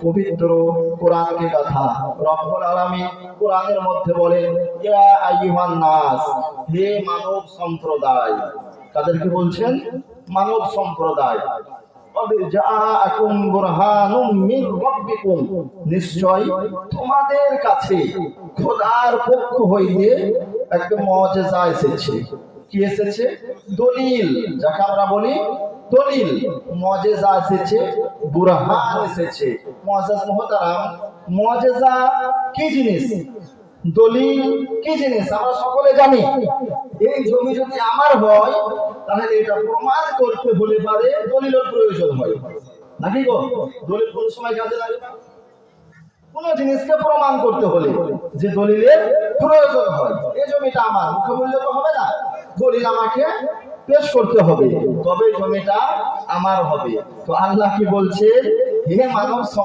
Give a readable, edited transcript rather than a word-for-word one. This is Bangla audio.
পবিত্র কোরআনকে কথা রব্বুল আলামিন কোরআনের মধ্যে বলেন, ইয়া আইয়ুহান নাস, হে মানব সম্প্রদায়। তাদেরকে বলছেন মানব সম্প্রদায়। নিশ্চয় তোমাদের কাছে খোদার পক্ষ হইতে একটা মুজিজা এসেছে। কি এসেছে? দলিল, যাকে আমরা বলি দলিল। মুজিজা এসেছে, বুরহান এসেছে। মুআজ্জাজ মুহতারাম, মুজিজা কি জিনিস, দলিল কি জিনিস আমরা সকলে জানি। এই জমি যদি আমার হয় তাহলে এটা প্রমাণ করতে হলে পারে দলিলের প্রয়োজন হয়, নাকি গো? দলিল কোন সময় কাজে লাগে? কোন জিনিসকে প্রমাণ করতে হলে যে দলিলের প্রয়োজন হয়। এই জমিটা আমার, মুখে বললে তো হবে না, দলিল আমাকে পেশ করতে হবে, তবে জমিটা আমার হবে। তো আল্লাহ কি বলছে, হে মানব